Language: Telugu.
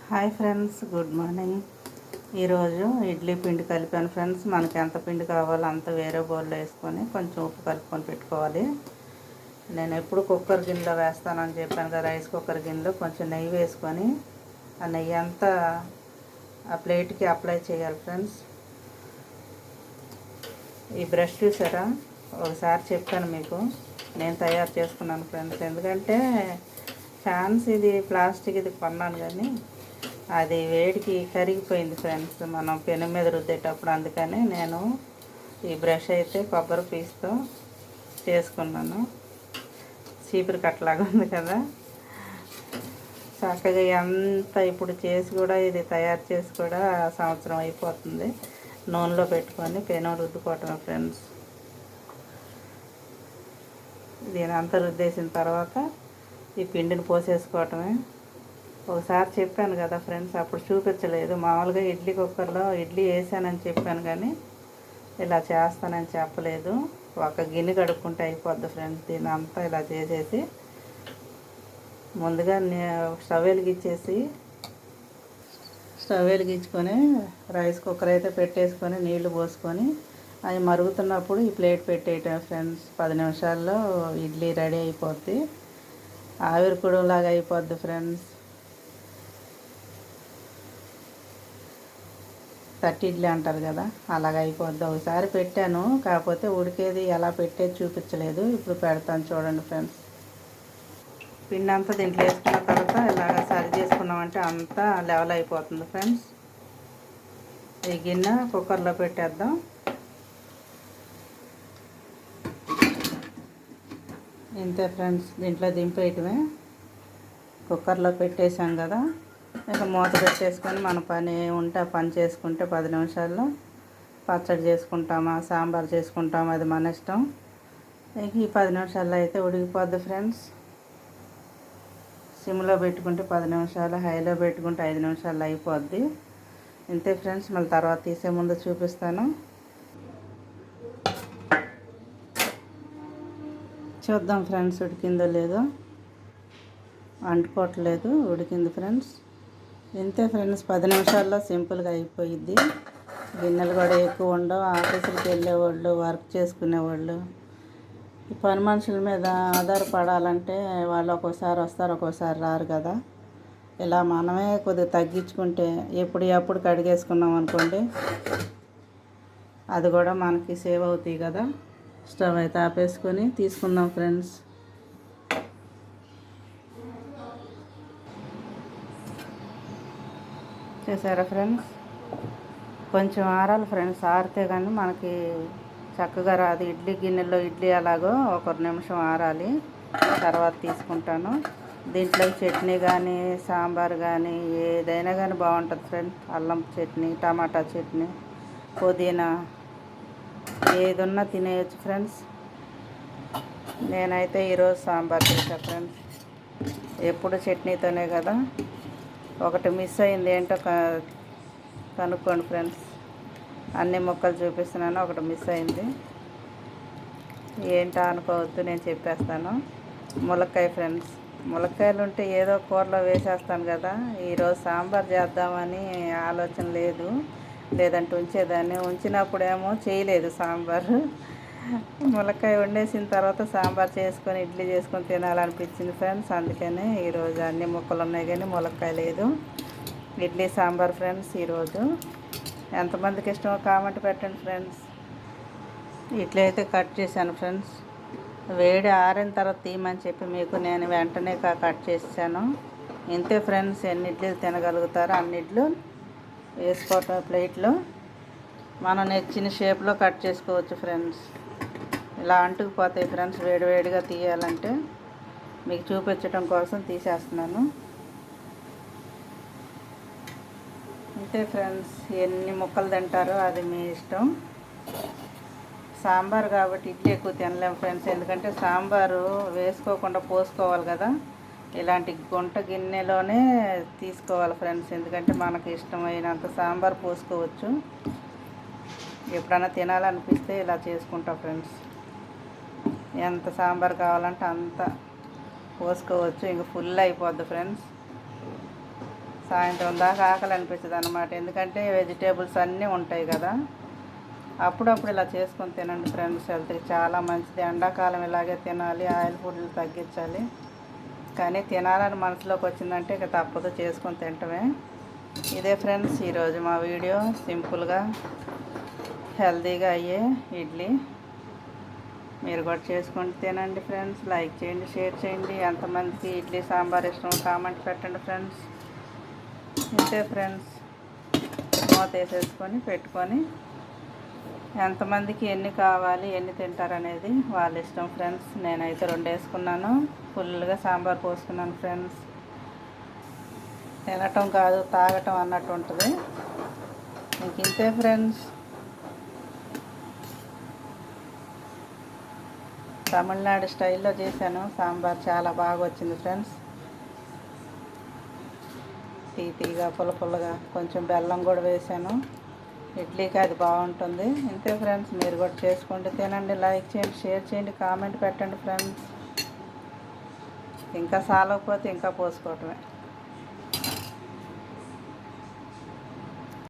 Hi friends, good morning. ఈరోజు ఇడ్లీ పిండి కలిపాను ఫ్రెండ్స్. మనకి ఎంత పిండి కావాలో అంత వేరే బౌల్లో వేసుకొని కొంచెం ఉప్పు కలుపుకొని పెట్టుకోవాలి. నేను ఎప్పుడు కుక్కర్ గిన్నెలో వేస్తానని చెప్పాను కదా, రైస్ కుక్కర్ గిన్నెలో కొంచెం నెయ్యి వేసుకొని ఆ నెయ్యి అంతా ఆ ప్లేట్కి అప్లై చేయాలి ఫ్రెండ్స్. ఈ బ్రష్ చూసారా, ఒకసారి చెప్పాను మీకు, నేను తయారు చేసుకున్నాను ఫ్రెండ్స్. ఎందుకంటే ఫ్యాన్స్ ఇది ప్లాస్టిక్ ఇది కొన్నాను, కానీ అది వేడికి కరిగిపోయింది ఫ్రెండ్స్ మనం పెనం మీద రుద్దేటప్పుడు. అందుకని నేను ఈ బ్రష్ అయితే కొబ్బరి పీస్తో చేసుకున్నాను. చీపురు కట్టలాగా ఉంది కదా, చక్కగా ఎంత ఇప్పుడు చేసి కూడా ఇది తయారు చేసి కూడా సంవత్సరం అయిపోతుంది. నూనెలో పెట్టుకొని పెనం రుద్దుకోవటమే ఫ్రెండ్స్. దీని అంతా రుద్దేసిన తర్వాత ఈ పిండిని పోసేసుకోవటమే. ఒకసారి చెప్పాను కదా ఫ్రెండ్స్, అప్పుడు చూపించలేదు. మామూలుగా ఇడ్లీ కుక్కర్లో ఇడ్లీ వేసానని చెప్పాను, కానీ ఇలా చేస్తానని చెప్పలేదు. ఒక గిన్నె కడుక్కుంటే అయిపోద్ది ఫ్రెండ్స్. దీని అంతా ఇలా చేసేసి ముందుగా స్టవ్ వెలిగించుకొని రైస్ కుక్కర్ అయితే పెట్టేసుకొని నీళ్లు పోసుకొని అవి మరుగుతున్నప్పుడు ఈ ప్లేట్ పెట్టేయటం ఫ్రెండ్స్. 10 నిమిషాల్లో ఇడ్లీ రెడీ అయిపోద్ది. ఆవిరి కుడులాగా అయిపోద్ది ఫ్రెండ్స్. తట్టి ఇడ్లీ అంటారు కదా, అలాగ అయిపోద్ది. ఒకసారి పెట్టాను, కాకపోతే ఉడికేది ఎలా పెట్టేది చూపించలేదు. ఇప్పుడు పెడతాను చూడండి ఫ్రెండ్స్. పిండి అంతా దీంట్లో వేసుకున్న తర్వాత ఇలాగ సరి చేసుకున్నామంటే అంతా లెవెల్ అయిపోతుంది ఫ్రెండ్స్. ఈ గిన్నె కుక్కర్లో పెట్టేద్దాం. ఇంతే ఫ్రెండ్స్, దీంట్లో దింపేయటమే. కుక్కర్లో పెట్టేసాం కదా, ఇక మూత పెట్టేసుకొని మన పని ఉంటే ఆ పని చేసుకుంటే 10 నిమిషాల్లో పచ్చడి చేసుకుంటామా, సాంబార్ చేసుకుంటామా, అది మన ఇష్టం. ఇక ఈ 10 నిమిషాల్లో అయితే ఉడికిపోద్ది ఫ్రెండ్స్. సిమ్లో పెట్టుకుంటే 10 నిమిషాలు, హైలో పెట్టుకుంటే 5 నిమిషాల్లో అయిపోద్ది. ఇంతే ఫ్రెండ్స్, మళ్ళీ తర్వాత తీసే ముందు చూపిస్తాను. చూద్దాం ఫ్రెండ్స్, ఉడికిందో లేదో. అంటుకోవట్లేదు, ఉడికింది ఫ్రెండ్స్. ఇంతే ఫ్రెండ్స్, 10 నిమిషాల్లో సింపుల్గా అయిపోయిద్ది. గిన్నెలు కూడా ఎక్కువ ఉండవు. ఆఫీసులకు వెళ్ళేవాళ్ళు, వర్క్ చేసుకునేవాళ్ళు, ఈ పని మనుషుల మీద ఆధారపడాలంటే వాళ్ళు ఒక్కోసారి వస్తారు, ఒక్కోసారి రారు కదా. ఇలా మనమే కొద్దిగా తగ్గించుకుంటే ఎప్పుడు కడిగేసుకున్నాం అనుకోండి, అది కూడా మనకి సేవ్ అవుతాయి కదా. స్టవ్ అయితే ఆపేసుకొని తీసుకుందాం ఫ్రెండ్స్. చూసారా ఫ్రెండ్స్, కొంచెం ఆరాలి ఫ్రెండ్స్. ఆరితే కానీ మనకి చక్కగా రాదు. ఇడ్లీ గిన్నెలో ఇడ్లీ అలాగో 1 నిమిషం ఆరాలి, తర్వాత తీసుకుంటాను. దీంట్లో చట్నీ కానీ సాంబార్ కానీ ఏదైనా కానీ బాగుంటుంది ఫ్రెండ్స్. అల్లం చట్నీ, టమాటా చట్నీ, పుదీనా, ఏది ఉన్నా తినేయచ్చు ఫ్రెండ్స్. నేనైతే ఈరోజు సాంబార్ చేసా ఫ్రెండ్స్. ఎప్పుడు చట్నీతోనే కదా. ఒకటి మిస్ అయింది, ఏంటో కనుక్కోండి ఫ్రెండ్స్. అన్ని ముక్కలు చూపిస్తున్నాను, ఒకటి మిస్ అయింది. ఏంటో అనుకోవద్దు, నేను చెప్పేస్తాను. ములక్కాయ ఫ్రెండ్స్. ములక్కాయలు ఉంటే ఏదో కూరలో వేసేస్తాను కదా. ఈరోజు సాంబార్ చేద్దామని ఆలోచన లేదు, లేదంటే ఉంచేదాన్ని. ఉంచినప్పుడేమో చేయలేదు సాంబారు. ములక్కాయ వండేసిన తర్వాత సాంబార్ చేసుకొని ఇడ్లీ చేసుకొని తినాలనిపించింది ఫ్రెండ్స్. అందుకని ఈరోజు అన్ని ముక్కలు ఉన్నాయి కానీ ములక్కాయ లేదు. ఇడ్లీ సాంబార్ ఫ్రెండ్స్ ఈరోజు. ఎంతమందికి ఇష్టమో కామెంట్ పెట్టండి ఫ్రెండ్స్. ఇడ్లీ అయితే కట్ చేశాను ఫ్రెండ్స్. వేడి ఆరిన తర్వాత తీయమని చెప్పి మీకు నేను వెంటనే కట్ చేసాను. ఇంతే ఫ్రెండ్స్, ఎన్ని ఇడ్లీలు తినగలుగుతారో అన్ని ఇడ్లు వేసుకోవటం ప్లేట్లో. మనం నచ్చిన షేప్లో కట్ చేసుకోవచ్చు ఫ్రెండ్స్. ఇలా అంటుకుపోతాయి ఫ్రెండ్స్, వేడివేడిగా తీయాలంటే. మీకు చూపించడం కోసం తీసేస్తున్నాను. అంతే ఫ్రెండ్స్, ఎన్ని ముక్కలు తింటారో అది మీ ఇష్టం. సాంబార్ కాబట్టి ఇడ్లీ ఎక్కువ తినలేము ఫ్రెండ్స్, ఎందుకంటే సాంబారు వేసుకోకుండా పోసుకోవాలి కదా. ఇలాంటి గుంట గిన్నెలోనే తీసుకోవాలి ఫ్రెండ్స్, ఎందుకంటే మనకి ఇష్టమైనంత సాంబార్ పోసుకోవచ్చు. ఎప్పుడైనా తినాలనిపిస్తే ఇలా చేసుకుంటాం ఫ్రెండ్స్. ఎంత సాంబార్ కావాలంటే అంత పోసుకోవచ్చు. ఇంక ఫుల్ అయిపోద్ది ఫ్రెండ్స్. సాయంత్రం దాకా ఆకలి అనిపించదు అనమాట. ఎందుకంటే వెజిటేబుల్స్ అన్నీ ఉంటాయి కదా. అప్పుడప్పుడు ఇలా చేసుకొని తినండి ఫ్రెండ్స్, హెల్త్కి చాలా మంచిది. ఎండాకాలం ఇలాగే తినాలి, ఆయిల్ ఫుడ్లు తగ్గించాలి. కానీ తినాలని మనసులోకి వచ్చిందంటే ఇక తప్పదు, చేసుకొని తింటమే. ఇదే ఫ్రెండ్స్ ఈరోజు మా వీడియో. సింపుల్గా హెల్తీగా అయ్యే ఇడ్లీ మీరు కూడా చేసుకొని తినండి ఫ్రెండ్స్. లైక్ చేయండి, షేర్ చేయండి. ఎంతమందికి ఇడ్లీ సాంబార్ ఇష్టం కామెంట్ పెట్టండి ఫ్రెండ్స్. ఇంతే ఫ్రెండ్స్, మూత వేసేసుకొని పెట్టుకొని ఎంతమందికి ఎన్ని కావాలి, ఎన్ని తింటారనేది వాళ్ళ ఇష్టం ఫ్రెండ్స్. నేనైతే 2 వేసుకున్నాను, ఫుల్గా సాంబార్ పోసుకున్నాను ఫ్రెండ్స్. తినటం కాదు తాగటం అన్నట్టు ఉంటుంది. ఇంక ఇంతే ఫ్రెండ్స్. తమిళనాడు స్టైల్లో చేశాను సాంబార్, చాలా బాగా వచ్చింది ఫ్రెండ్స్. తీగా పుల్లగా కొంచెం బెల్లం కూడా వేసాను. ఇడ్లీకి అది బాగుంటుంది. ఇంతే ఫ్రెండ్స్, మీరు కూడా చేసుకోండి, తినండి. లైక్ చేయండి, షేర్ చేయండి, కామెంట్ పెట్టండి ఫ్రెండ్స్. ఇంకా సాలకపోతే ఇంకా పోసుకోవటమే.